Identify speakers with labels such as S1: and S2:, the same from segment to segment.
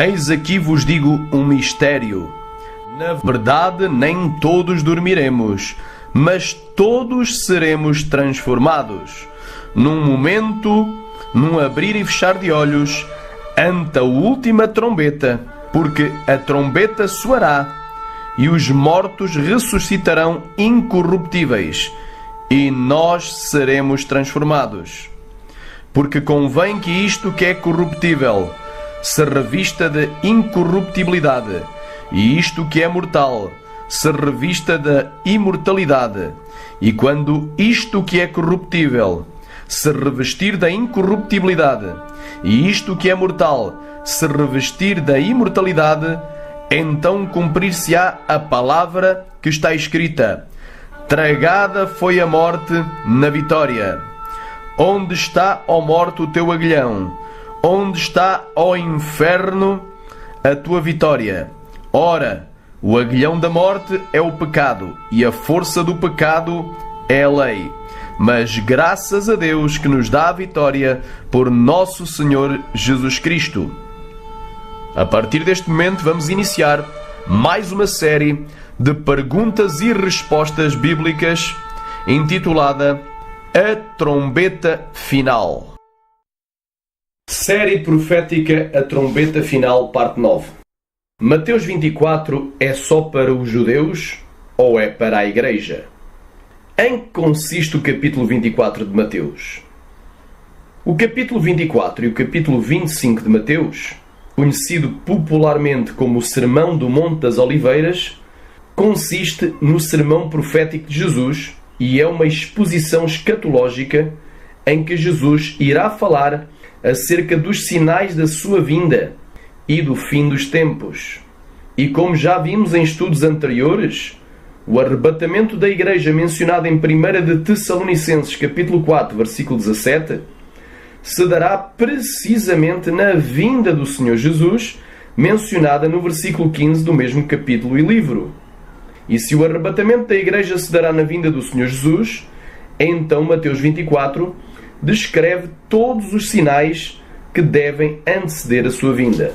S1: Eis aqui vos digo um mistério. Na verdade, nem todos dormiremos, mas todos seremos transformados. Num momento, num abrir e fechar de olhos, ante a última trombeta, porque a trombeta soará, e os mortos ressuscitarão incorruptíveis, e nós seremos transformados. Porque convém que isto que é corruptível se revista de incorruptibilidade, e isto que é mortal se revista de imortalidade. E quando isto que é corruptível se revestir da incorruptibilidade, e isto que é mortal se revestir da imortalidade, então cumprir-se-á a palavra que está escrita: tragada foi a morte na vitória. Onde está, ó morte, o teu aguilhão? Onde está, ó inferno, a tua vitória? Ora, o aguilhão da morte é o pecado, e a força do pecado é a lei. Mas graças a Deus que nos dá a vitória por nosso Senhor Jesus Cristo. A partir deste momento vamos iniciar mais uma série de perguntas e respostas bíblicas intitulada A Trombeta Final. Série profética A Trombeta Final, parte 9. Mateus 24 é só para os judeus ou é para a Igreja? Em que consiste o capítulo 24 de Mateus? O capítulo 24 e o capítulo 25 de Mateus, conhecido popularmente como o Sermão do Monte das Oliveiras, consiste no sermão profético de Jesus e é uma exposição escatológica em que Jesus irá falar acerca dos sinais da sua vinda e do fim dos tempos. E como já vimos em estudos anteriores, o arrebatamento da Igreja mencionado em 1 de Tessalonicenses capítulo 4, versículo 17, se dará precisamente na vinda do Senhor Jesus, mencionada no versículo 15 do mesmo capítulo e livro. E se o arrebatamento da Igreja se dará na vinda do Senhor Jesus, então Mateus 24 descreve todos os sinais que devem anteceder a sua vinda.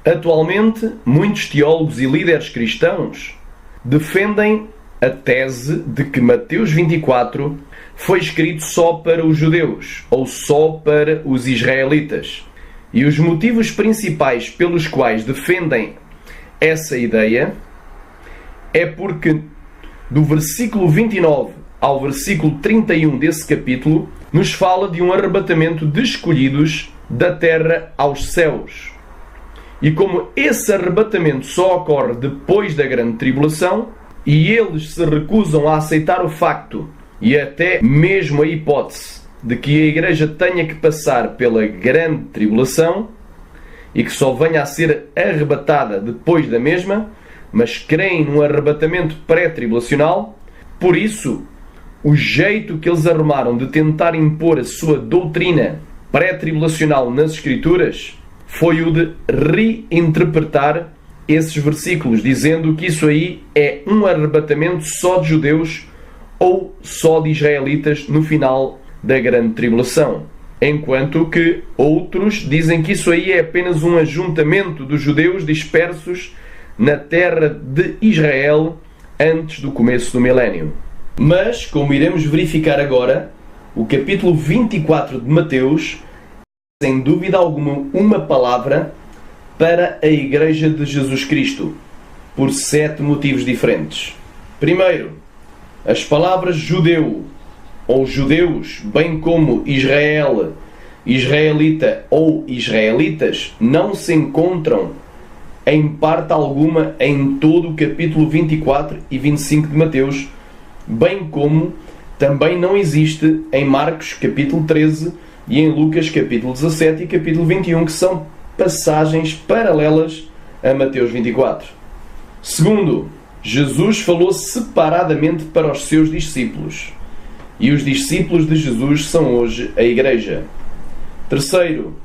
S1: Atualmente, muitos teólogos e líderes cristãos defendem a tese de que Mateus 24 foi escrito só para os judeus ou só para os israelitas. E os motivos principais pelos quais defendem essa ideia é porque do versículo 29 ao versículo 31 desse capítulo nos fala de um arrebatamento de escolhidos da terra aos céus. E como esse arrebatamento só ocorre depois da grande tribulação, e eles se recusam a aceitar o facto e até mesmo a hipótese de que a Igreja tenha que passar pela grande tribulação e que só venha a ser arrebatada depois da mesma, mas creem num arrebatamento pré-tribulacional, por isso o jeito que eles arrumaram de tentar impor a sua doutrina pré-tribulacional nas Escrituras foi o de reinterpretar esses versículos, dizendo que isso aí é um arrebatamento só de judeus ou só de israelitas no final da grande tribulação. Enquanto que outros dizem que isso aí é apenas um ajuntamento dos judeus dispersos na terra de Israel antes do começo do milénio. Mas, como iremos verificar agora, o capítulo 24 de Mateus é, sem dúvida alguma, uma palavra para a Igreja de Jesus Cristo, por 7 motivos diferentes. Primeiro, as palavras judeu ou judeus, bem como Israel, israelita ou israelitas, não se encontram em parte alguma em todo o capítulo 24 e 25 de Mateus, bem como também não existe em Marcos capítulo 13, e em Lucas capítulo 17 e capítulo 21, que são passagens paralelas a Mateus 24. Segundo, Jesus falou separadamente para os seus discípulos. E os discípulos de Jesus são hoje a Igreja. Terceiro,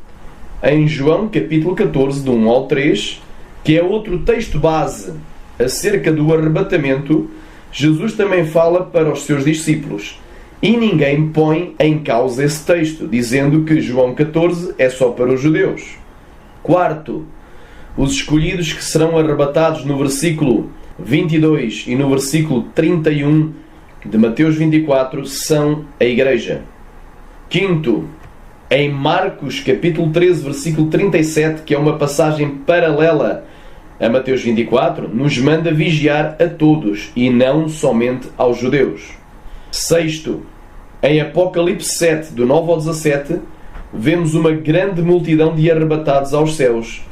S1: em João capítulo 14, de 1 ao 3, que é outro texto base acerca do arrebatamento, Jesus também fala para os seus discípulos. E ninguém põe em causa esse texto, dizendo que João 14 é só para os judeus. Quarto, os escolhidos que serão arrebatados no versículo 22 e no versículo 31 de Mateus 24 são a Igreja. Quinto, em Marcos capítulo 13, versículo 37, que é uma passagem paralela a Mateus 24, nos manda vigiar a todos e não somente aos judeus. Sexto, em Apocalipse 7, do 9 ao 17, vemos uma grande multidão de arrebatados aos céus,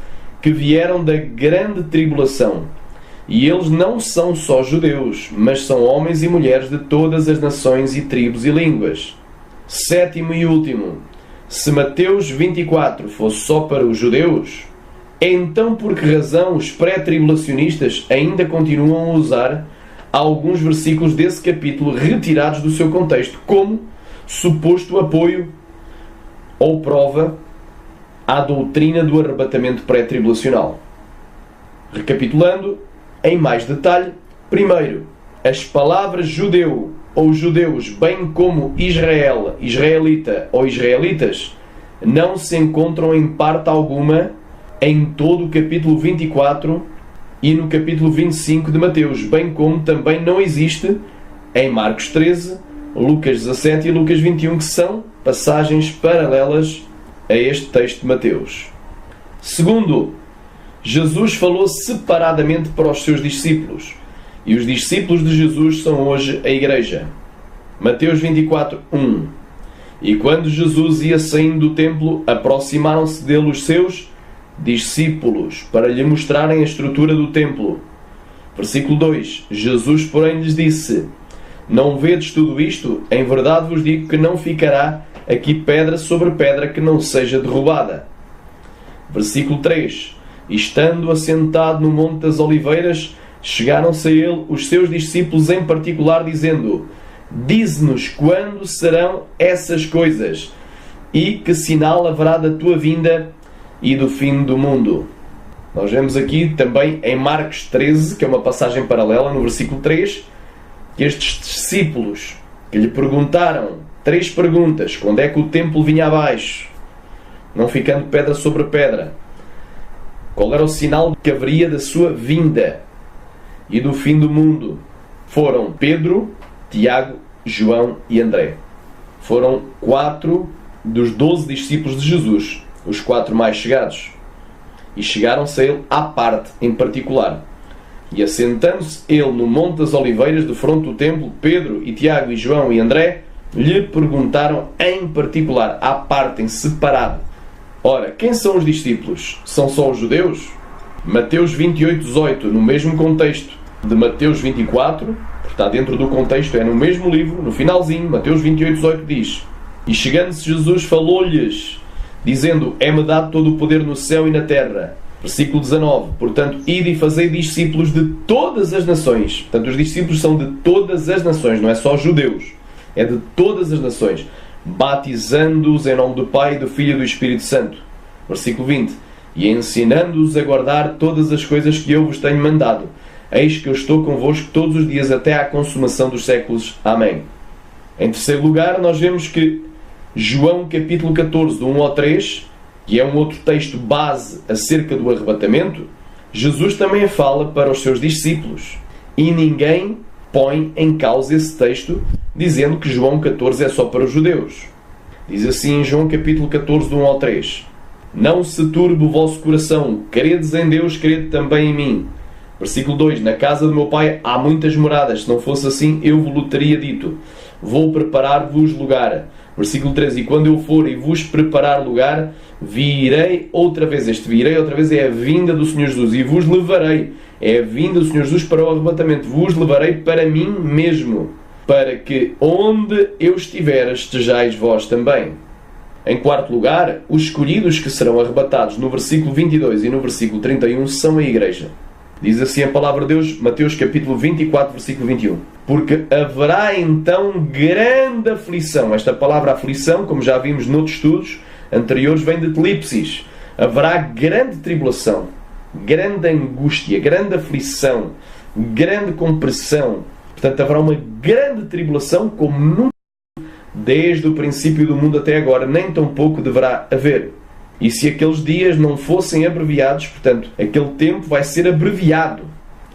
S1: que vieram da grande tribulação. E eles não são só judeus, mas são homens e mulheres de todas as nações e tribos e línguas. Sétimo e último, se Mateus 24 fosse só para os judeus, então por que razão os pré-tribulacionistas ainda continuam a usar alguns versículos desse capítulo retirados do seu contexto como suposto apoio ou prova à doutrina do arrebatamento pré-tribulacional? Recapitulando, em mais detalhe, primeiro, as palavras judeu ou judeus, bem como Israel, israelita ou israelitas, não se encontram em parte alguma em todo o capítulo 24 e no capítulo 25 de Mateus, bem como também não existe em Marcos 13, Lucas 17 e Lucas 21, que são passagens paralelas a este texto de Mateus. Segundo, Jesus falou separadamente para os seus discípulos, e os discípulos de Jesus são hoje a Igreja. Mateus 24, 1. E quando Jesus ia saindo do templo, aproximaram-se dele os seus discípulos, para lhe mostrarem a estrutura do templo. Versículo 2. Jesus, porém, lhes disse: não vedes tudo isto? Em verdade vos digo que não ficará aqui pedra sobre pedra que não seja derrubada. Versículo 3. E estando assentado no Monte das Oliveiras, chegaram-se a ele os seus discípulos em particular, dizendo: dize-nos quando serão essas coisas, e que sinal haverá da tua vinda e do fim do mundo. Nós vemos aqui também em Marcos 13, que é uma passagem paralela, no versículo 3, que estes discípulos que lhe perguntaram 3 perguntas: quando é que o templo vinha abaixo, não ficando pedra sobre pedra, qual era o sinal que haveria da sua vinda e do fim do mundo, foram Pedro, Tiago, João e André. Foram 4 dos 12 discípulos de Jesus, os 4 mais chegados, e chegaram-se a ele à parte em particular. E assentando-se ele no Monte das Oliveiras, defronte do templo, Pedro e Tiago e João e André lhe perguntaram em particular, à parte, em separado: ora, quem são os discípulos? São só os judeus? Mateus 28, 18, no mesmo contexto de Mateus 24, está dentro do contexto, é no mesmo livro, no finalzinho, Mateus 28, 18 diz: e chegando-se Jesus falou-lhes, dizendo: é-me dado todo o poder no céu e na terra. Versículo 19. Portanto, ide e fazei discípulos de todas as nações. Portanto, os discípulos são de todas as nações, não é só judeus, é de todas as nações, batizando-os em nome do Pai, do Filho e do Espírito Santo. Versículo 20. E ensinando-os a guardar todas as coisas que eu vos tenho mandado. Eis que eu estou convosco todos os dias até à consumação dos séculos. Amém. Em terceiro lugar, nós vemos que João capítulo 14, do 1 ao 3, que é um outro texto base acerca do arrebatamento, Jesus também fala para os seus discípulos. E ninguém põe em causa esse texto, dizendo que João 14 é só para os judeus. Diz assim em João capítulo 14, do 1 ao 3: não se turbe o vosso coração, credes em Deus, crede também em mim. Versículo 2: na casa do meu Pai há muitas moradas, se não fosse assim eu vos teria dito, vou preparar-vos lugar. Versículo 3: e quando eu for e vos preparar lugar, virei outra vez. Este virei outra vez é a vinda do Senhor Jesus, e vos levarei, é a vinda do Senhor Jesus para o arrebatamento, vos levarei para mim mesmo, para que onde eu estiver estejais vós também. Em quarto lugar, os escolhidos que serão arrebatados no versículo 22 e no versículo 31 são a Igreja. Diz assim a palavra de Deus, Mateus capítulo 24, versículo 21. Porque haverá então grande aflição. Esta palavra aflição, como já vimos noutros estudos anteriores, vem de telipsis. Haverá grande tribulação, grande angústia, grande aflição, grande compressão. Portanto, haverá uma grande tribulação como nunca desde o princípio do mundo até agora, nem tão pouco deverá haver. E se aqueles dias não fossem abreviados, portanto, aquele tempo vai ser abreviado,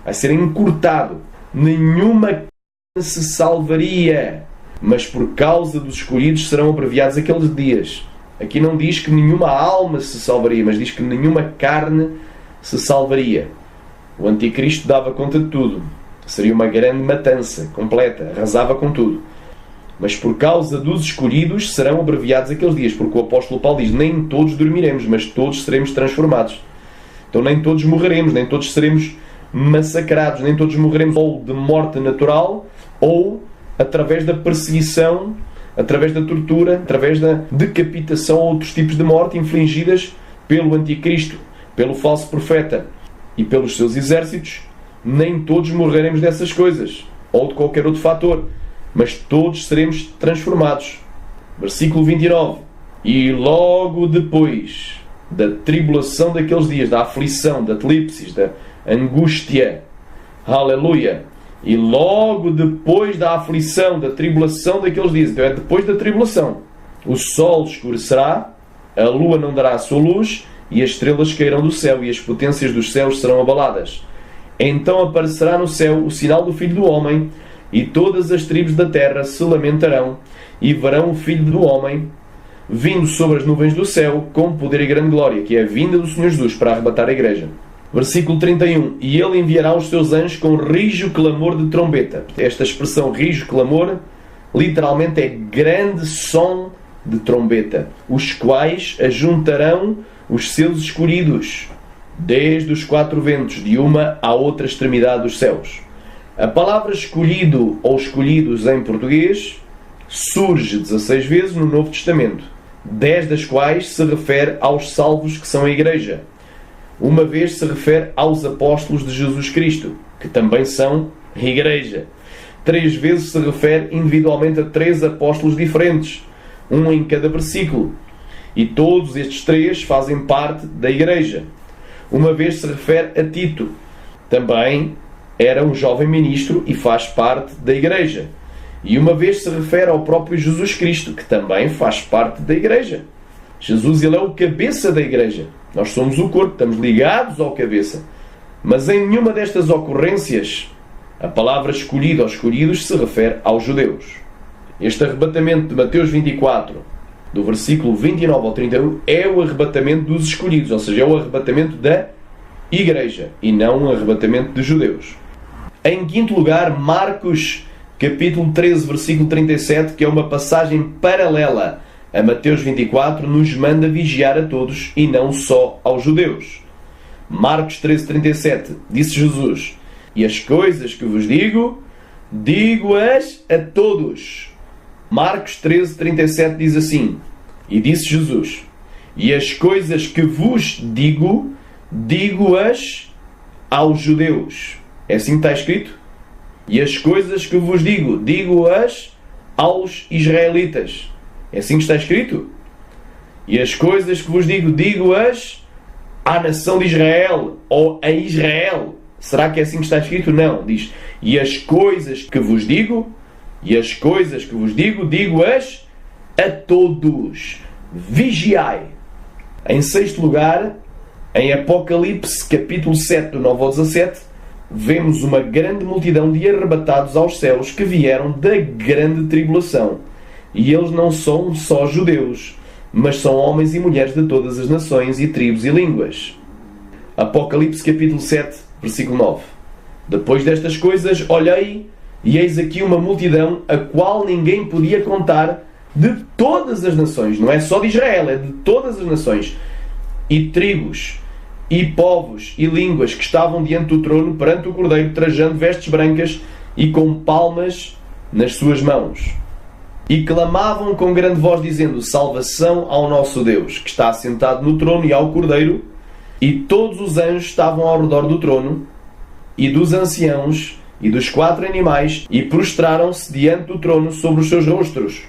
S1: vai ser encurtado. Nenhuma carne se salvaria, mas por causa dos escolhidos serão abreviados aqueles dias. Aqui não diz que nenhuma alma se salvaria, mas diz que nenhuma carne se salvaria. O anticristo dava conta de tudo. Seria uma grande matança, completa, arrasava com tudo. Mas por causa dos escolhidos serão abreviados aqueles dias, porque o apóstolo Paulo diz, nem todos dormiremos, mas todos seremos transformados. Então nem todos morreremos, nem todos seremos massacrados, nem todos morreremos ou de morte natural, ou através da perseguição, através da tortura, através da decapitação ou outros tipos de morte infligidas pelo anticristo, pelo falso profeta e pelos seus exércitos. Nem todos morreremos dessas coisas, ou de qualquer outro fator, mas todos seremos transformados. Versículo 29. E logo depois da tribulação daqueles dias, da aflição, da telipsis, da angústia, aleluia, e logo depois da aflição, da tribulação daqueles dias, então é depois da tribulação, o sol escurecerá, a lua não dará a sua luz, e as estrelas cairão do céu, e as potências dos céus serão abaladas. Então aparecerá no céu o sinal do Filho do Homem, e todas as tribos da terra se lamentarão, e verão o Filho do Homem vindo sobre as nuvens do céu, com poder e grande glória, que é a vinda do Senhor Jesus para arrebatar a igreja. Versículo 31. E ele enviará os seus anjos com rijo clamor de trombeta. Esta expressão rijo clamor, literalmente é grande som de trombeta, os quais ajuntarão os seus escolhidos, desde os quatro ventos, de uma à outra extremidade dos céus. A palavra escolhido ou escolhidos em português surge 16 vezes no Novo Testamento, 10 das quais se refere aos salvos que são a Igreja. Uma vez se refere aos apóstolos de Jesus Cristo, que também são a Igreja. 3 vezes se refere individualmente a 3 apóstolos diferentes, um em cada versículo. E todos estes 3 fazem parte da Igreja. Uma vez se refere a Tito, também era um jovem ministro e faz parte da Igreja. E uma vez se refere ao próprio Jesus Cristo, que também faz parte da Igreja. Jesus, ele é o cabeça da Igreja. Nós somos o corpo, estamos ligados ao cabeça. Mas em nenhuma destas ocorrências, a palavra escolhido ou escolhidos se refere aos judeus. Este arrebatamento de Mateus 24, do versículo 29 ao 31, é o arrebatamento dos escolhidos, ou seja, é o arrebatamento da Igreja, e não um arrebatamento de judeus. Em quinto lugar, Marcos capítulo 13, versículo 37, que é uma passagem paralela a Mateus 24, nos manda vigiar a todos e não só aos judeus. Marcos 13, 37, disse Jesus, e as coisas que vos digo, digo-as a todos. Marcos 13, 37 diz assim, e disse Jesus, e as coisas que vos digo, digo-as aos judeus. É assim que está escrito? E as coisas que vos digo, digo-as aos israelitas. É assim que está escrito? E as coisas que vos digo, digo-as à nação de Israel, ou a Israel. Será que é assim que está escrito? Não. Diz, e as coisas que vos digo, digo-as a todos. Vigiai. Em sexto lugar, em Apocalipse, capítulo 7, do 9 ao 17, vemos uma grande multidão de arrebatados aos céus que vieram da grande tribulação. E eles não são só judeus, mas são homens e mulheres de todas as nações e tribos e línguas. Apocalipse capítulo 7, versículo 9. Depois destas coisas, olhei, e eis aqui uma multidão, a qual ninguém podia contar, de todas as nações. Não é só de Israel, é de todas as nações. E tribos, e povos, e línguas, que estavam diante do trono, perante o Cordeiro, trajando vestes brancas, e com palmas nas suas mãos. e clamavam com grande voz, dizendo: salvação ao nosso Deus, que está assentado no trono, e ao Cordeiro. E todos os anjos estavam ao redor do trono, e dos anciãos, e dos 4 animais, e prostraram-se diante do trono sobre os seus rostos,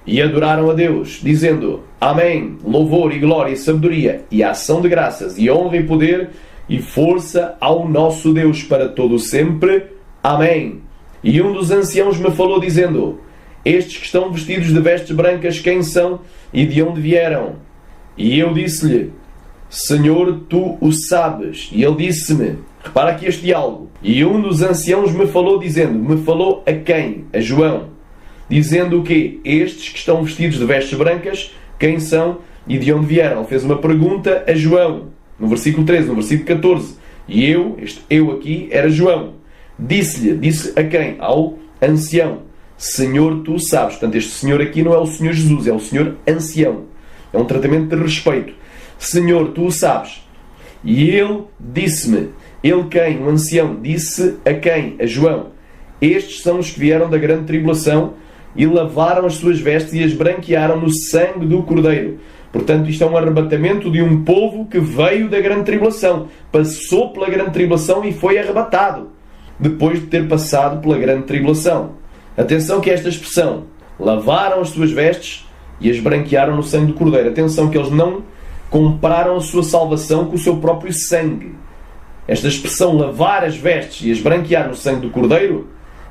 S1: e adoraram a Deus, dizendo: Amém, louvor e glória e sabedoria, e ação de graças, e honra e poder, e força ao nosso Deus para todo sempre. Amém. E um dos anciãos me falou, dizendo: estes que estão vestidos de vestes brancas, quem são e de onde vieram? E eu disse-lhe: Senhor, tu o sabes. E ele disse-me, repara aqui este diálogo, e um dos anciãos me falou, dizendo, me falou a quem? A João, dizendo o quê? Estes que estão vestidos de vestes brancas, quem são e de onde vieram? Ele fez uma pergunta a João, no versículo 13, no versículo 14. E este eu aqui era João. Disse a quem? Ao ancião: Senhor, tu sabes. Portanto, este Senhor aqui não é o Senhor Jesus, é o Senhor ancião. É um tratamento de respeito. Senhor, tu o sabes. E ele disse-me, ele quem? O ancião disse a quem? A João: estes são os que vieram da grande tribulação e lavaram as suas vestes e as branquearam no sangue do Cordeiro. Portanto, isto é um arrebatamento de um povo que veio da grande tribulação, passou pela grande tribulação e foi arrebatado, depois de ter passado pela grande tribulação. Atenção que esta expressão, lavaram as suas vestes e as branquearam no sangue do Cordeiro. Atenção que eles não compraram a sua salvação com o seu próprio sangue. Esta expressão, lavar as vestes e as branquear no sangue do Cordeiro,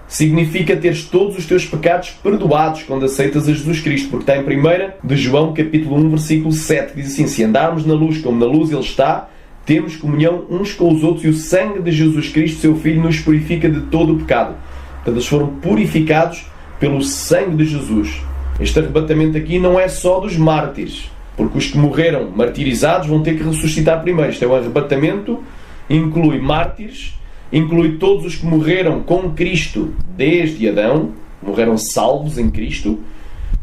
S1: significa teres todos os teus pecados perdoados quando aceitas a Jesus Cristo, porque está em 1 de João, capítulo 1, versículo 7, que diz assim: se andarmos na luz como na luz Ele está, temos comunhão uns com os outros, e o sangue de Jesus Cristo, seu Filho, nos purifica de todo o pecado. Portanto, eles foram purificados pelo sangue de Jesus. Este arrebatamento aqui não é só dos mártires, porque os que morreram martirizados vão ter que ressuscitar primeiro. Isto é um arrebatamento, inclui mártires, inclui todos os que morreram com Cristo desde Adão, morreram salvos em Cristo,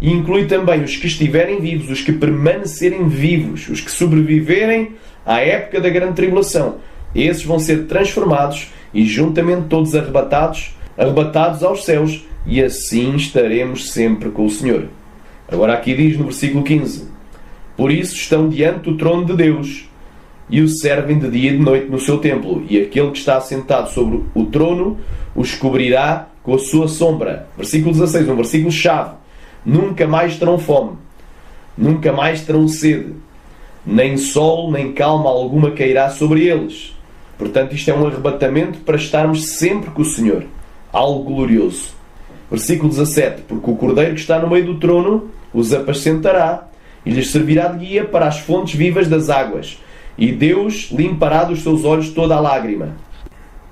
S1: e inclui também os que estiverem vivos, os que permanecerem vivos, os que sobreviverem à época da grande tribulação. Esses vão ser transformados e juntamente todos arrebatados aos céus, e assim estaremos sempre com o Senhor. Agora aqui diz no versículo 15: por isso estão diante do trono de Deus e o servem de dia e de noite no seu templo, e aquele que está assentado sobre o trono os cobrirá com a sua sombra. Versículo 16, um versículo-chave. Nunca mais terão fome, nunca mais terão sede, nem sol, nem calma alguma cairá sobre eles. Portanto, isto é um arrebatamento para estarmos sempre com o Senhor. Algo glorioso. Versículo 17. Porque o Cordeiro que está no meio do trono os apacentará e lhes servirá de guia para as fontes vivas das águas. E Deus limpará dos seus olhos toda a lágrima.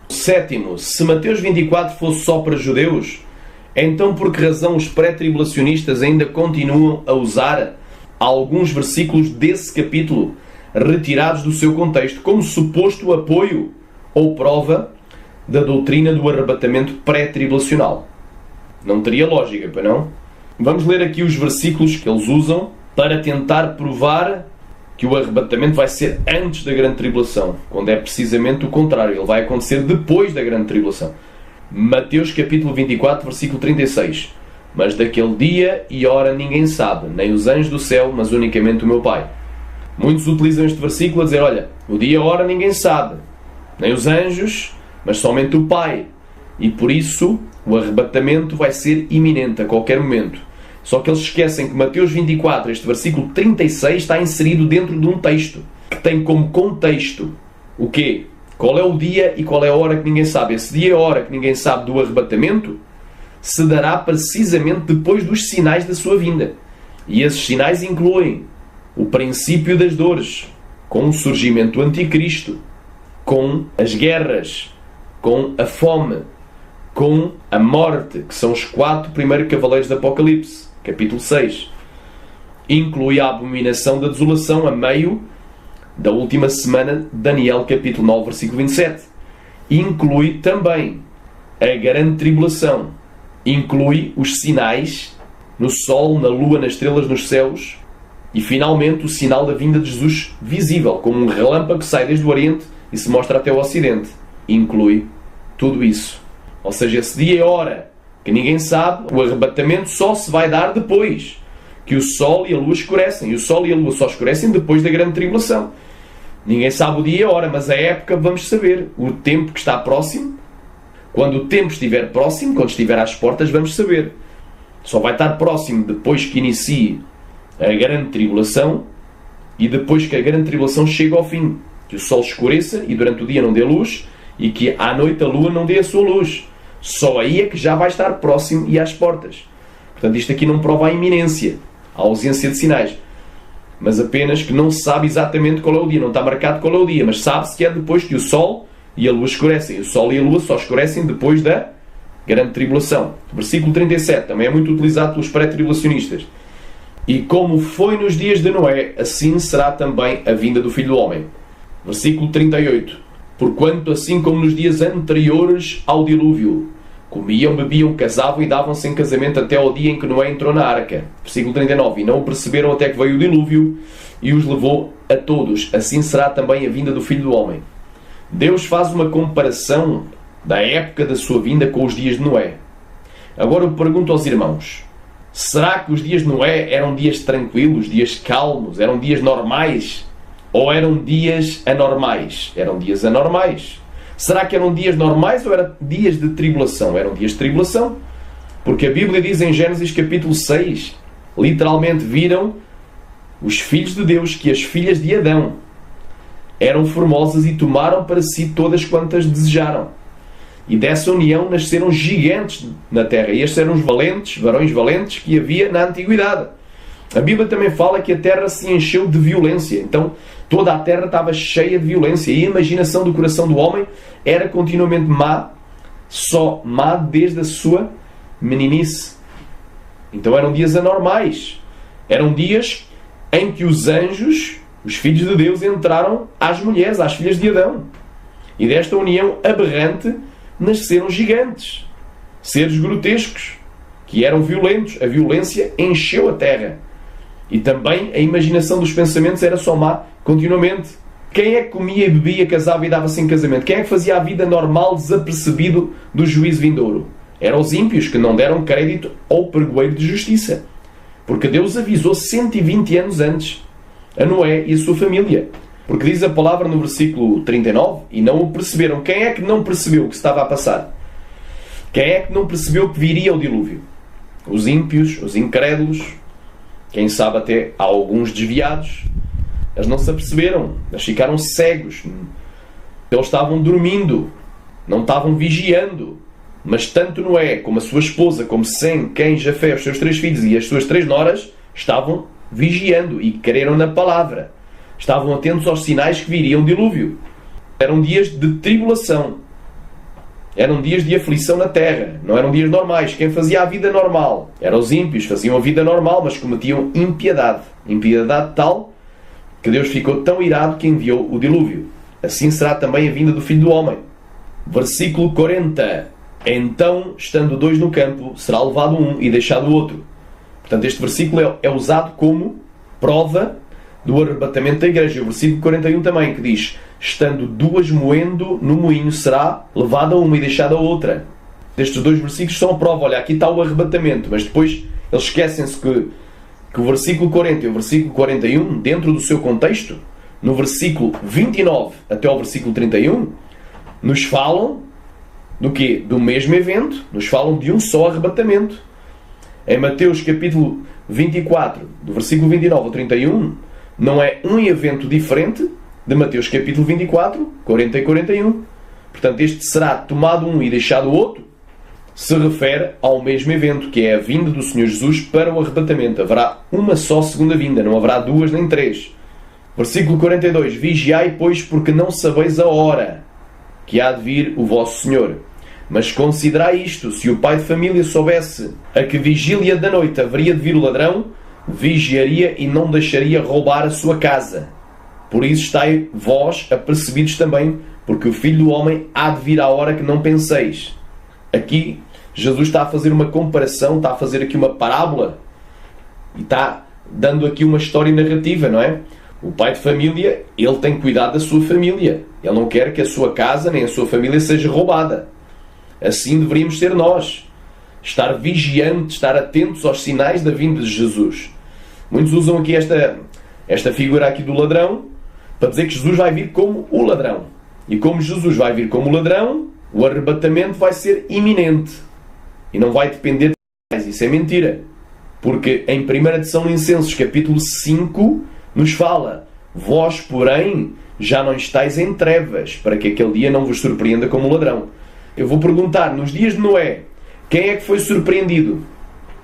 S1: Sétimo, se Mateus 24 fosse só para judeus, então por que razão os pré-tribulacionistas ainda continuam a usar alguns versículos desse capítulo retirados do seu contexto como suposto apoio ou prova da doutrina do arrebatamento pré-tribulacional? Não teria lógica, pois não? Vamos ler aqui os versículos que eles usam para tentar provar que o arrebatamento vai ser antes da grande tribulação, quando é precisamente o contrário. Ele vai acontecer depois da grande tribulação. Mateus capítulo 24, versículo 36. Mas daquele dia e hora ninguém sabe, nem os anjos do céu, mas unicamente o meu Pai. Muitos utilizam este versículo a dizer, olha, o dia e a hora ninguém sabe, nem os anjos, mas somente o Pai. E por isso o arrebatamento vai ser iminente a qualquer momento. Só que eles esquecem que Mateus 24, este versículo 36, está inserido dentro de um texto que tem como contexto o quê? Qual é o dia e qual é a hora que ninguém sabe? Esse dia e a hora que ninguém sabe do arrebatamento se dará precisamente depois dos sinais da sua vinda. E esses sinais incluem o princípio das dores, com o surgimento do anticristo, com as guerras, com a fome, com a morte, que são os 4 primeiros cavaleiros do Apocalipse, capítulo 6. Inclui a abominação da desolação a meio da última semana de Daniel, capítulo 9, versículo 27. Inclui também a grande tribulação. Inclui os sinais no sol, na lua, nas estrelas, nos céus. E finalmente o sinal da vinda de Jesus visível, como um relâmpago que sai desde o Oriente e se mostra até o Ocidente. Inclui tudo isso. Ou seja, esse dia e hora Que ninguém sabe, o arrebatamento só se vai dar depois que o sol e a lua escurecem. E o sol e a lua só escurecem depois da grande tribulação. Ninguém sabe o dia e a hora, mas a época vamos saber. O tempo que está próximo, quando o tempo estiver próximo, quando estiver às portas, vamos saber. Só vai estar próximo depois que inicie a grande tribulação e depois que a grande tribulação chegue ao fim. Que o sol escureça e durante o dia não dê luz e que à noite a lua não dê a sua luz. Só aí é que já vai estar próximo e às portas. Portanto, isto aqui não prova a iminência, a ausência de sinais. Mas apenas que não se sabe exatamente qual é o dia. Não está marcado qual é o dia, mas sabe-se que é depois que o sol e a lua escurecem. O sol e a lua só escurecem depois da grande tribulação. Versículo 37, também é muito utilizado pelos pré-tribulacionistas. E como foi nos dias de Noé, assim será também a vinda do Filho do Homem. Versículo 38. Porquanto assim como nos dias anteriores ao dilúvio, comiam, bebiam, casavam e davam-se em casamento até ao dia em que Noé entrou na arca. Versículo 39. E não o perceberam até que veio o dilúvio e os levou a todos. Assim será também a vinda do Filho do Homem. Deus faz uma comparação da época da sua vinda com os dias de Noé. Agora eu pergunto aos irmãos, será que os dias de Noé eram dias tranquilos, dias calmos, eram dias normais? Ou eram dias anormais? Eram dias anormais. Será que eram dias normais ou eram dias de tribulação? Eram dias de tribulação. Porque a Bíblia diz em Gênesis capítulo 6, literalmente viram os filhos de Deus que as filhas de Adão eram formosas e tomaram para si todas quantas desejaram. E dessa união nasceram gigantes na terra. E estes eram os valentes, varões valentes que havia na antiguidade. A Bíblia também fala que a terra se encheu de violência. Então, toda a terra estava cheia de violência. E a imaginação do coração do homem era continuamente má. Só má desde a sua meninice. Então eram dias anormais. Eram dias em que os anjos, os filhos de Deus, entraram às mulheres, às filhas de Adão. E desta união aberrante nasceram gigantes, seres grotescos, que eram violentos. A violência encheu a terra. E também a imaginação dos pensamentos era só má continuamente. Quem é que comia e bebia, casava e dava-se em casamento? Quem é que fazia a vida normal desapercebido do juízo vindouro? Eram os ímpios que não deram crédito ao pregoeiro de justiça. Porque Deus avisou 120 anos antes a Noé e a sua família. Porque diz a palavra no versículo 39, e não o perceberam. Quem é que não percebeu o que estava a passar? Quem é que não percebeu que viria o dilúvio? Os ímpios, os incrédulos, quem sabe até alguns desviados. Eles não se aperceberam, eles ficaram cegos. Eles estavam dormindo, não estavam vigiando. Mas tanto Noé, como a sua esposa, como Sem, Quem, Jafé, os seus 3 filhos e as suas 3 noras, estavam vigiando e creram na palavra. Estavam atentos aos sinais que viriam o dilúvio. Eram dias de tribulação. Eram dias de aflição na terra. Não eram dias normais. Quem fazia a vida normal eram os ímpios. Faziam a vida normal, mas cometiam impiedade. Impiedade tal que Deus ficou tão irado que enviou o dilúvio. Assim será também a vinda do Filho do Homem. Versículo 40. Então, estando 2 no campo, será levado um e deixado o outro. Portanto, este versículo é usado como prova do arrebatamento da igreja. O versículo 41 também, que diz: estando 2 moendo no moinho, será levada uma e deixada a outra. Estes 2 versículos são a prova. Olha, aqui está o arrebatamento, mas depois eles esquecem-se que o versículo 40 e o versículo 41, dentro do seu contexto, no versículo 29 até ao versículo 31, nos falam do quê? Do mesmo evento. Nos falam de um só arrebatamento. Em Mateus capítulo 24, do versículo 29 ao 31, não é um evento diferente de Mateus capítulo 24, 40 e 41. Portanto, este será tomado um e deixado o outro, se refere ao mesmo evento, que é a vinda do Senhor Jesus para o arrebatamento. Haverá uma só segunda vinda, não haverá 2 nem 3. Versículo 42. Vigiai, pois, porque não sabeis a hora que há de vir o vosso Senhor. Mas considerai isto: se o pai de família soubesse a que vigília da noite haveria de vir o ladrão, vigiaria e não deixaria roubar a sua casa. Por isso estai vós apercebidos também, porque o Filho do Homem há de vir à hora que não penseis. Aqui Jesus está a fazer uma comparação, está a fazer aqui uma parábola e está dando aqui uma história narrativa, não é? O pai de família, ele tem cuidado da sua família. Ele não quer que a sua casa nem a sua família seja roubada. Assim deveríamos ser nós. estar vigiante, estar atentos aos sinais da vinda de Jesus. Muitos usam aqui esta figura aqui do ladrão para dizer que Jesus vai vir como o ladrão. E como Jesus vai vir como o ladrão, o arrebatamento vai ser iminente. E não vai depender de mais. Isso é mentira. Porque em 1 Tessalonicenses capítulo 5 nos fala: vós, porém, já não estáis em trevas, para que aquele dia não vos surpreenda como ladrão. Eu vou perguntar, nos dias de Noé, quem é que foi surpreendido?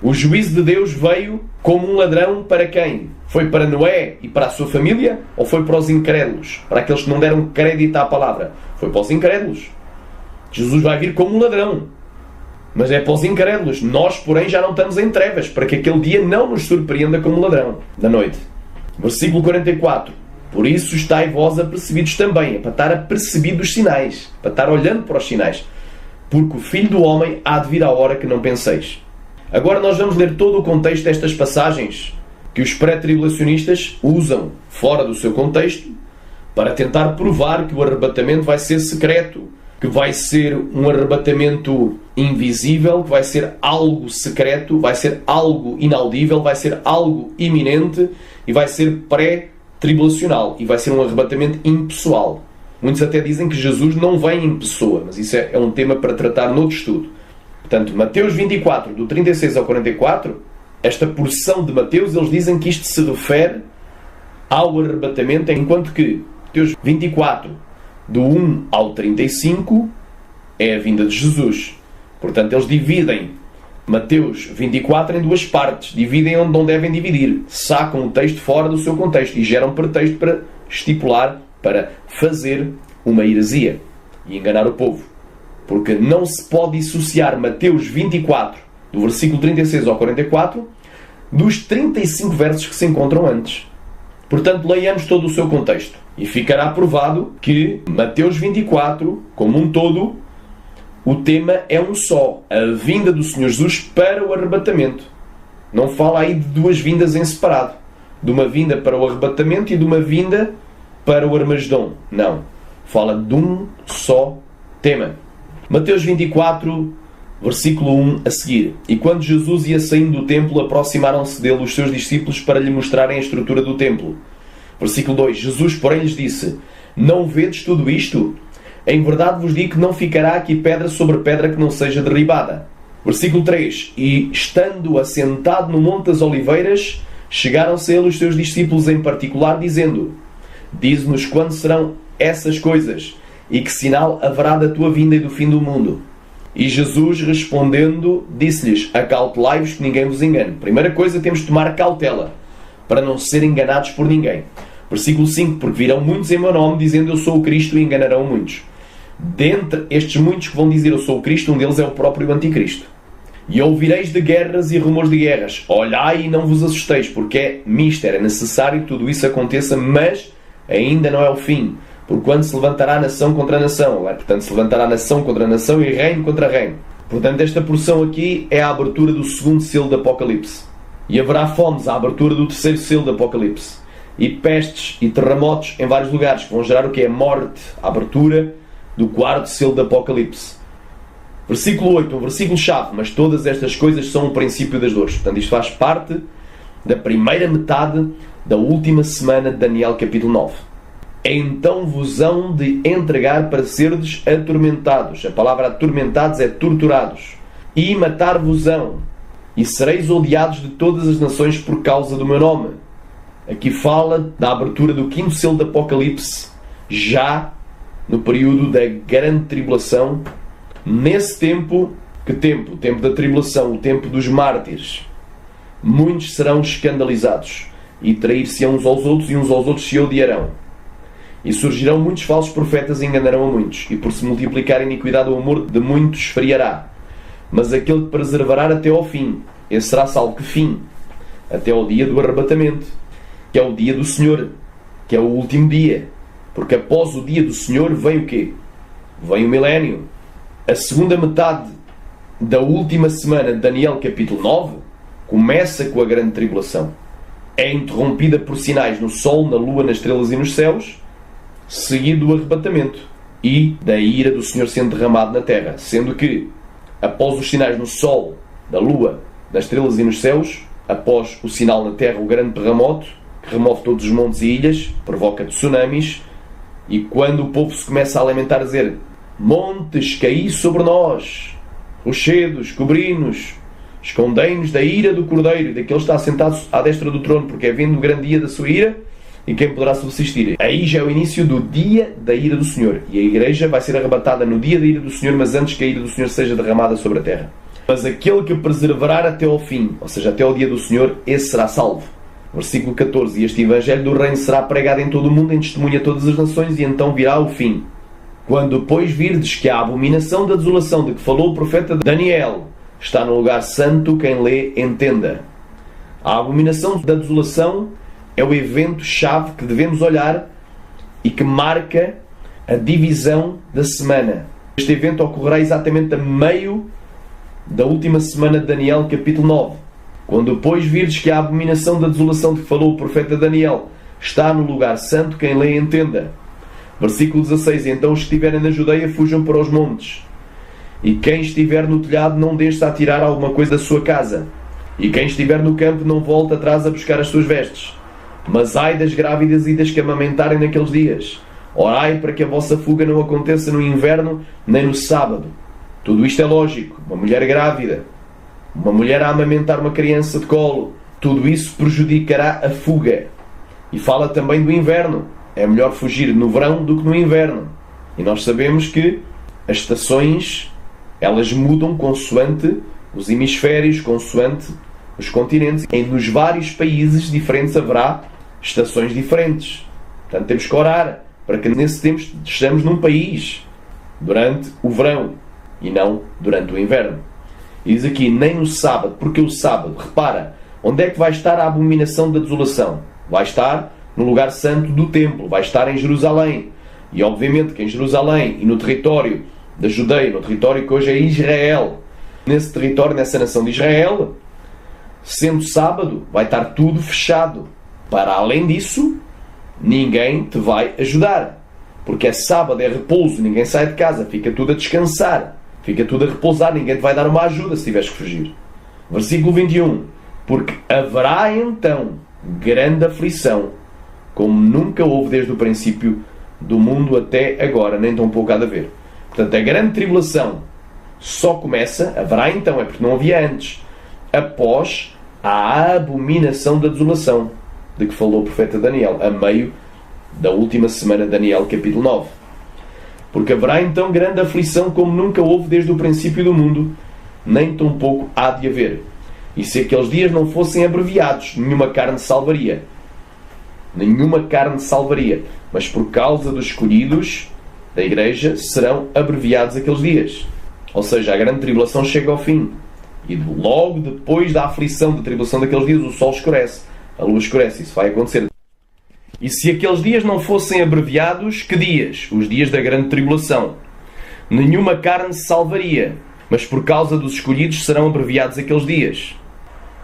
S1: O juízo de Deus veio como um ladrão para quem? Foi para Noé e para a sua família? Ou foi para os incrédulos? Para aqueles que não deram crédito à palavra? Foi para os incrédulos. Jesus vai vir como um ladrão. Mas é para os incrédulos. Nós, porém, já não estamos em trevas, para que aquele dia não nos surpreenda como ladrão da noite. Versículo 44. Por isso estáis vós apercebidos também. É para estar apercebido dos sinais. Para estar olhando para os sinais. Porque o Filho do Homem há de vir à hora que não penseis. Agora nós vamos ler todo o contexto destas passagens que os pré-tribulacionistas usam fora do seu contexto para tentar provar que o arrebatamento vai ser secreto, que vai ser um arrebatamento invisível, que vai ser algo secreto, vai ser algo inaudível, vai ser algo iminente e vai ser pré-tribulacional e vai ser um arrebatamento impessoal. Muitos até dizem que Jesus não vem em pessoa, mas isso é um tema para tratar noutro estudo. Portanto, Mateus 24, do 36 ao 44, esta porção de Mateus, eles dizem que isto se refere ao arrebatamento, enquanto que Mateus 24, do 1 ao 35, é a vinda de Jesus. Portanto, eles dividem Mateus 24 em duas partes. Dividem onde não devem dividir. Sacam o texto fora do seu contexto e geram pretexto para estipular, para fazer uma heresia e enganar o povo. Porque não se pode dissociar Mateus 24, do versículo 36 ao 44, dos 35 versos que se encontram antes. Portanto, leiamos todo o seu contexto. E ficará provado que Mateus 24, como um todo, o tema é um só. A vinda do Senhor Jesus para o arrebatamento. Não fala aí de duas vindas em separado. De uma vinda para o arrebatamento e de uma vinda para o Armagedom. Não. Fala de um só tema. Mateus 24, versículo 1 a seguir. E quando Jesus ia saindo do templo, aproximaram-se dele os seus discípulos para lhe mostrarem a estrutura do templo. Versículo 2. Jesus, porém, lhes disse: não vedes tudo isto? Em verdade vos digo que não ficará aqui pedra sobre pedra que não seja derribada. Versículo 3. E estando assentado no Monte das Oliveiras, chegaram-se a ele os seus discípulos em particular, dizendo: dize-nos quando serão essas coisas, e que sinal haverá da tua vinda e do fim do mundo. E Jesus, respondendo, disse-lhes: acautelai-vos que ninguém vos engane. Primeira coisa, temos de tomar cautela, para não ser enganados por ninguém. Versículo 5. Porque virão muitos em meu nome, dizendo eu sou o Cristo, e enganarão muitos. Dentre estes muitos que vão dizer eu sou o Cristo, um deles é o próprio Anticristo. E ouvireis de guerras e rumores de guerras. Olhai e não vos assusteis, porque é mister, é necessário que tudo isso aconteça, mas ainda não é o fim. Porque quando se levantará nação contra nação, portanto se levantará nação contra nação e reino contra reino. Portanto, esta porção aqui é a abertura do segundo selo do Apocalipse. E haverá fomes, a abertura do terceiro selo do Apocalipse. E pestes e terremotos em vários lugares, que vão gerar o que é morte, a abertura do quarto selo do Apocalipse. Versículo 8, um versículo-chave. Mas todas estas coisas são o princípio das dores. Portanto, isto faz parte da primeira metade da última semana de Daniel capítulo 9. Então vos hão de entregar para serdes atormentados. A palavra atormentados é torturados. E matar-vos-ão. E sereis odiados de todas as nações por causa do meu nome. Aqui fala da abertura do quinto selo do Apocalipse, já no período da grande tribulação. Nesse tempo, que tempo? O tempo da tribulação, o tempo dos mártires. Muitos serão escandalizados e trair-se-ão uns aos outros, e uns aos outros se odiarão. E surgirão muitos falsos profetas e enganarão a muitos, e por se multiplicar a iniquidade o amor de muitos esfriará. Mas aquele que perseverar até ao fim, esse será salvo. Que fim? Até ao dia do arrebatamento, que é o dia do Senhor, que é o último dia. Porque após o dia do Senhor vem o quê? Vem o milénio. A segunda metade da última semana de Daniel capítulo 9 começa com a grande tribulação. É interrompida por sinais no sol, na lua, nas estrelas e nos céus, seguido do arrebatamento e da ira do Senhor sendo derramado na terra. Sendo que, após os sinais no sol, da lua, das estrelas e nos céus, após o sinal na terra, o grande terremoto, que remove todos os montes e ilhas, provoca tsunamis, e quando o povo se começa a lamentar, a dizer: montes, caí sobre nós, rochedos, cobri-nos, escondei-nos da ira do Cordeiro, daquele que está sentado à destra do trono, porque é vindo o grande dia da sua ira, e quem poderá subsistir? Aí já é o início do dia da ira do Senhor, e a igreja vai ser arrebatada no dia da ira do Senhor, mas antes que a ira do Senhor seja derramada sobre a terra. Mas aquele que perseverar até ao fim, ou seja, até ao dia do Senhor, esse será salvo. Versículo 14. E este Evangelho do Reino será pregado em todo o mundo, em testemunho a todas as nações, e então virá o fim. Quando depois virdes que a abominação da desolação de que falou o profeta Daniel está no lugar santo, quem lê, entenda. A abominação da desolação é o evento-chave que devemos olhar e que marca a divisão da semana. Este evento ocorrerá exatamente a meio da última semana de Daniel, capítulo 9. Quando depois virdes que a abominação da desolação de que falou o profeta Daniel está no lugar santo, quem lê entenda. Versículo 16. Então os que estiverem na Judeia fujam para os montes. E quem estiver no telhado não deixe a tirar alguma coisa da sua casa. E quem estiver no campo não volte atrás a buscar as suas vestes. Mas ai das grávidas e das que amamentarem naqueles dias. Orai para que a vossa fuga não aconteça no inverno nem no sábado. Tudo isto é lógico. Uma mulher grávida, uma mulher a amamentar uma criança de colo, tudo isso prejudicará a fuga. E fala também do inverno. É melhor fugir no verão do que no inverno. E nós sabemos que as estações, elas mudam consoante os hemisférios, consoante os continentes. E nos vários países diferentes haverá estações diferentes. Portanto, temos que orar para que nesse tempo estejamos num país durante o verão e não durante o inverno. E diz aqui, nem no sábado, porque o sábado, repara, onde é que vai estar a abominação da desolação? Vai estar no lugar santo do templo, vai estar em Jerusalém. E obviamente que em Jerusalém e no território da Judeia, no território que hoje é Israel, nesse território, nessa nação de Israel, sendo sábado, vai estar tudo fechado. Para além disso, ninguém te vai ajudar. Porque é sábado, é repouso, ninguém sai de casa, fica tudo a descansar. Fica tudo a repousar, ninguém te vai dar uma ajuda se tiveres que fugir. Versículo 21. Porque haverá então grande aflição, como nunca houve desde o princípio do mundo até agora, nem tão pouco há de haver. Portanto, a grande tribulação só começa, haverá então, é porque não havia antes, após a abominação da desolação, de que falou o profeta Daniel, a meio da última semana de Daniel, capítulo 9. Porque haverá então grande aflição como nunca houve desde o princípio do mundo, nem tão pouco há de haver. E se aqueles dias não fossem abreviados, nenhuma carne salvaria. Nenhuma carne salvaria. Mas por causa dos escolhidos da igreja, serão abreviados aqueles dias. Ou seja, a grande tribulação chega ao fim. E logo depois da aflição, da tribulação daqueles dias, o sol escurece. A lua escurece. Isso vai acontecer. E se aqueles dias não fossem abreviados, que dias? Os dias da grande tribulação. Nenhuma carne se salvaria, mas por causa dos escolhidos serão abreviados aqueles dias.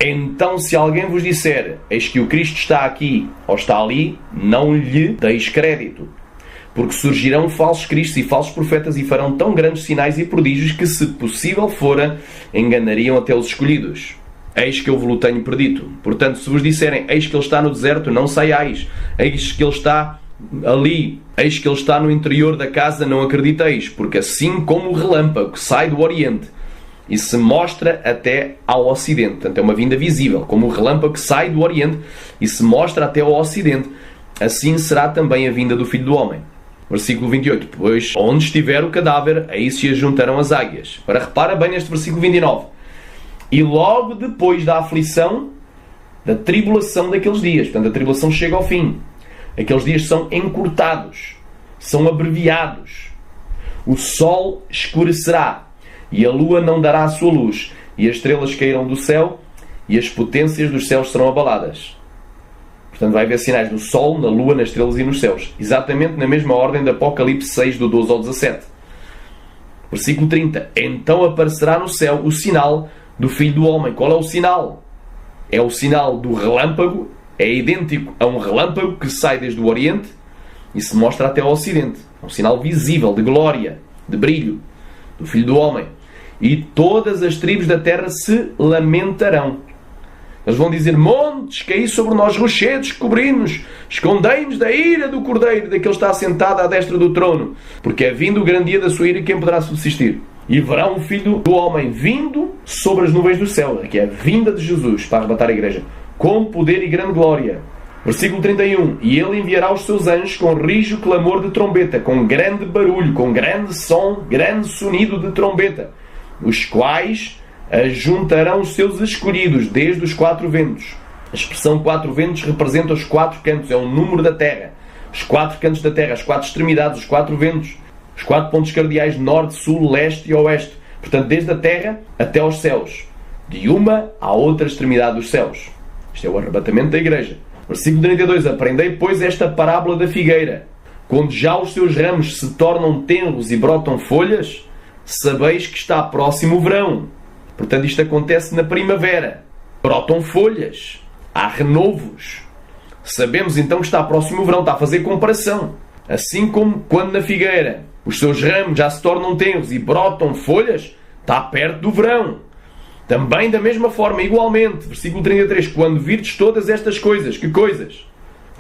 S1: Então, se alguém vos disser, eis que o Cristo está aqui ou está ali, não lhe deis crédito. Porque surgirão falsos cristos e falsos profetas e farão tão grandes sinais e prodígios que, se possível fora, enganariam até os escolhidos. Eis que eu vos tenho predito. Portanto, se vos disserem, eis que ele está no deserto, não saiais. Eis que ele está ali. Eis que ele está no interior da casa, não acrediteis. Porque assim como o relâmpago que sai do Oriente e se mostra até ao Ocidente, portanto é uma vinda visível, como o relâmpago que sai do Oriente e se mostra até ao Ocidente, assim será também a vinda do Filho do Homem. Versículo 28. Pois onde estiver o cadáver, aí se ajuntarão as águias. Agora repara bem neste versículo 29. E logo depois da aflição, da tribulação daqueles dias, portanto a tribulação chega ao fim. Aqueles dias são encurtados, são abreviados. O sol escurecerá e a lua não dará a sua luz, e as estrelas cairão do céu e as potências dos céus serão abaladas. Portanto vai haver sinais no sol, na lua, nas estrelas e nos céus. Exatamente na mesma ordem de Apocalipse 6, do 12 ao 17. Versículo 30. Então aparecerá no céu o sinal do Filho do Homem. Qual é o sinal? É o sinal do relâmpago. É idêntico a um relâmpago que sai desde o Oriente e se mostra até ao Ocidente. É um sinal visível, de glória, de brilho, do Filho do Homem. e todas as tribos da terra se lamentarão. Eles vão dizer: montes, caí sobre nós, rochedos, cobri-nos, escondei-nos da ira do Cordeiro, daquele que está assentado à destra do trono, porque é vindo o grande dia da sua ira, quem poderá subsistir? E verão o Filho do Homem vindo sobre as nuvens do céu, que é a vinda de Jesus para arrebatar a igreja, com poder e grande glória. Versículo 31. E ele enviará os seus anjos com rijo clamor de trombeta, com grande barulho, com grande som, grande sonido de trombeta, os quais ajuntarão os seus escolhidos desde os quatro ventos. A expressão quatro ventos representa os quatro cantos, é o número da terra. Os quatro cantos da terra, as quatro extremidades, os quatro ventos, os quatro pontos cardeais, norte, sul, leste e oeste. Portanto, desde a terra até aos céus, de uma à outra extremidade dos céus. Isto é o arrebatamento da igreja. Versículo 32. Aprendei, pois, esta parábola da figueira. Quando já os seus ramos se tornam tenros e brotam folhas, sabeis que está próximo o verão. Portanto, isto acontece na primavera. Brotam folhas. Há renovos. Sabemos então que está próximo o verão. Está a fazer comparação. Assim como quando na figueira os seus ramos já se tornam tenros e brotam folhas, está perto do verão. Também da mesma forma, igualmente, versículo 33, quando virdes todas estas coisas, que coisas?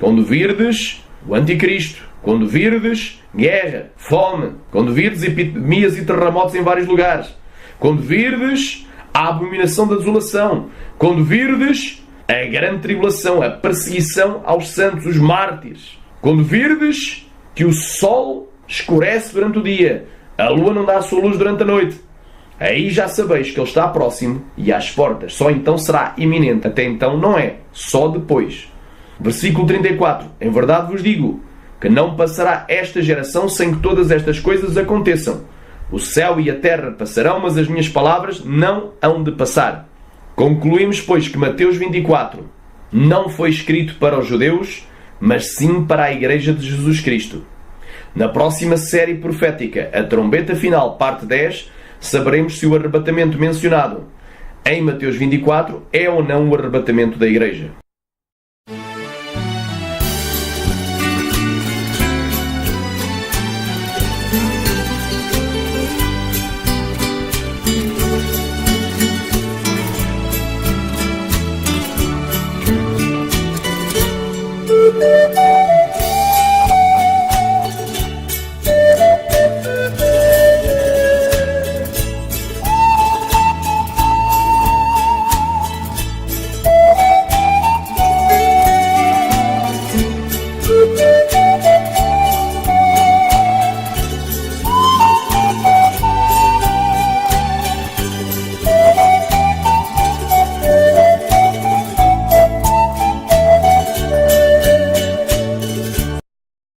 S1: Quando virdes o anticristo, quando virdes guerra, fome, quando virdes epidemias e terremotos em vários lugares, quando virdes a abominação da desolação, quando virdes a grande tribulação, a perseguição aos santos, os mártires, quando virdes que o sol escurece durante o dia, a lua não dá a sua luz durante a noite, aí já sabeis que ele está próximo e às portas. Só então será iminente. Até então não é. Só depois. Versículo 34. Em verdade vos digo que não passará esta geração sem que todas estas coisas aconteçam. O céu e a terra passarão, mas as minhas palavras não hão de passar. Concluímos, pois, que Mateus 24 não foi escrito para os judeus, mas sim para a Igreja de Jesus Cristo. Na próxima série profética, a trombeta final, parte 10, saberemos se o arrebatamento mencionado em Mateus 24 é ou não o arrebatamento da Igreja.